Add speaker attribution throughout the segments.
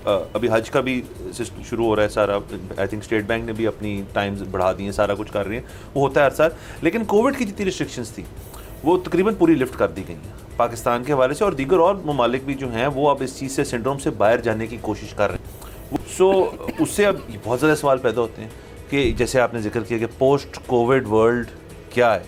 Speaker 1: ابھی حج کا بھی شروع ہو رہا ہے سارا, آئی تھنک اسٹیٹ بینک نے بھی اپنی ٹائمز بڑھا دی ہیں, سارا کچھ کر رہی ہیں, وہ ہوتا ہے ہر سال. لیکن کووڈ کی جتنی ریسٹرکشنز تھی وہ تقریباً پوری لفٹ کر دی گئی ہیں پاکستان کے حوالے سے, اور دیگر اور ممالک بھی جو ہیں وہ اب اس چیز سے سنڈروم سے باہر جانے کی کوشش کر رہے ہیں. سو اس سے اب بہت زیادہ سوال پیدا ہوتے ہیں کہ جیسے آپ نے ذکر کیا کہ پوسٹ کووڈ ورلڈ کیا ہے,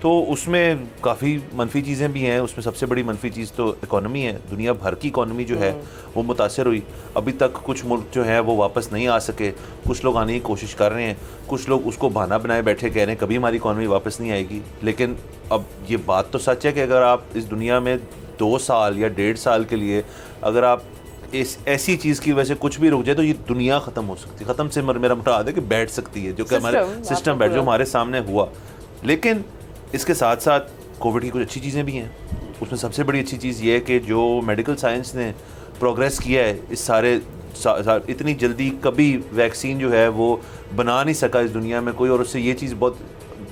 Speaker 1: تو اس میں کافی منفی چیزیں بھی ہیں. اس میں سب سے بڑی منفی چیز تو اکانومی ہے. دنیا بھر کی اکانومی جو ہے وہ متاثر ہوئی. ابھی تک کچھ ملک جو ہیں وہ واپس نہیں آ سکے, کچھ لوگ آنے کی کوشش کر رہے ہیں, کچھ لوگ اس کو بہانہ بنائے بیٹھے کہہ رہے ہیں کبھی ہماری اکانومی واپس نہیں آئے گی. لیکن اب یہ بات تو سچ ہے کہ اگر آپ اس دنیا میں 2 سال یا 1.5 سال کے لیے اگر آپ اس ایسی چیز کی وجہ سے کچھ بھی رک جائے تو یہ دنیا ختم ہو سکتی ہے. ختم سے میرا مراد ہے کہ بیٹھ سکتی ہے, جو کہ ہمارے سسٹم بیٹھ جو ہمارے سامنے ہوا. لیکن اس کے ساتھ ساتھ کووڈ کی کچھ اچھی چیزیں بھی ہیں. اس میں سب سے بڑی اچھی چیز یہ ہے کہ جو میڈیکل سائنس نے پروگریس کیا ہے اس سارے اتنی جلدی کبھی ویکسین جو ہے وہ بنا نہیں سکا اس دنیا میں کوئی, اور اس سے یہ چیز بہت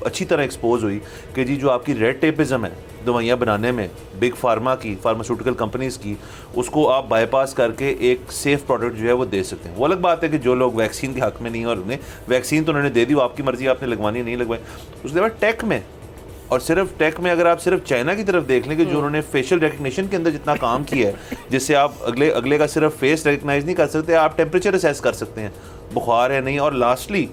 Speaker 1: اچھی طرح ایکسپوز ہوئی کہ جی جو آپ کی ریڈ ٹیپزم ہے دوائیاں بنانے میں بگ فارما کی, فارماسیوٹیکل کمپنیز کی, اس کو آپ بائی پاس کر کے ایک سیف پروڈکٹ جو ہے وہ دے سکتے ہیں. وہ الگ بات ہے کہ جو لوگ ویکسین کے حق میں نہیں ہیں, اور انہیں ویکسین تو انہوں نے دے دی, وہ آپ کی مرضی, آپ نے لگوانی نہیں لگوائی. اس کے بعد ٹیک میں, اور صرف ٹیک میں اگر آپ صرف چائنا کی طرف دیکھ لیں کہ جو انہوں نے فیشل ریکگنیشن کے اندر جتنا کام کیا ہے, جس سے آپ اگلے کا صرف فیس ریکگنائز نہیں کر سکتے, آپ ٹیمپریچر اسیس کر سکتے ہیں بخار ہے نہیں. اور لاسٹلی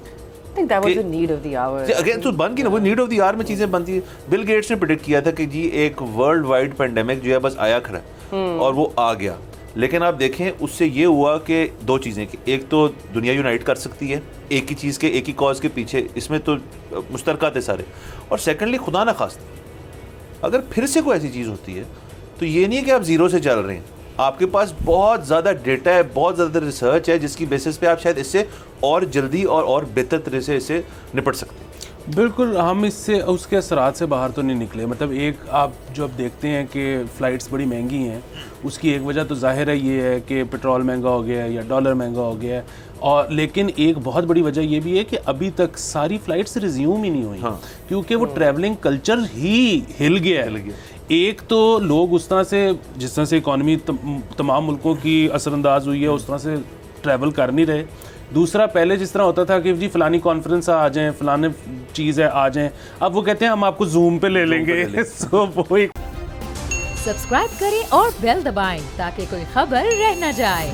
Speaker 1: اگین تو بن گئی نا, وہ نیڈ آف دی آر میں چیزیں بنتی ہیں. بل گیٹس نے پریڈکٹ کیا تھا کہ جی ایک ورلڈ وائڈ پینڈیمک جو ہے بس آیا کھڑا ہے, اور وہ آ گیا. لیکن آپ دیکھیں اس سے یہ ہوا کہ 2 چیزیں, ایک تو دنیا یونائٹ کر سکتی ہے ایک ہی چیز کے, ایک ہی کاز کے پیچھے, اس میں تو مشترکات ہے سارے. اور سیکنڈلی خدا نہ خواستہ اگر پھر سے کوئی ایسی چیز ہوتی ہے تو یہ نہیں ہے کہ آپ زیرو سے چل رہے ہیں, آپ کے پاس بہت زیادہ ڈیٹا ہے, بہت زیادہ ریسرچ ہے, جس کی بیسس پہ آپ شاید اس سے اور جلدی اور بہتر طرح سے اسے نپٹ سکتے ہیں.
Speaker 2: بالکل, ہم اس سے اس کے اثرات سے باہر تو نہیں نکلے. مطلب ایک آپ جو اب دیکھتے ہیں کہ فلائٹس بڑی مہنگی ہیں, اس کی ایک وجہ تو ظاہر ہے یہ ہے کہ پٹرول مہنگا ہو گیا ہے یا ڈالر مہنگا ہو گیا ہے, اور لیکن ایک بہت بڑی وجہ یہ بھی ہے کہ ابھی تک ساری فلائٹس ریزیوم ہی نہیں ہوئی, کیونکہ وہ ٹریولنگ کلچر ہی ہل گیا ہے. ایک تو لوگ اس طرح سے جس طرح سے اکانومی تمام ملکوں کی اثر انداز ہوئی ہے اس طرح سے ٹریول کر نہیں رہے. دوسرا, پہلے جس طرح ہوتا تھا کہ جی فلانی کانفرنس آ جائیں, فلانی چیز ہے آ جائیں, اب وہ کہتے ہیں ہم آپ کو زوم پہ لے لیں گے.
Speaker 3: سبسکرائب کریں اور بیل دبائیں تاکہ کوئی خبر رہ نہ جائے.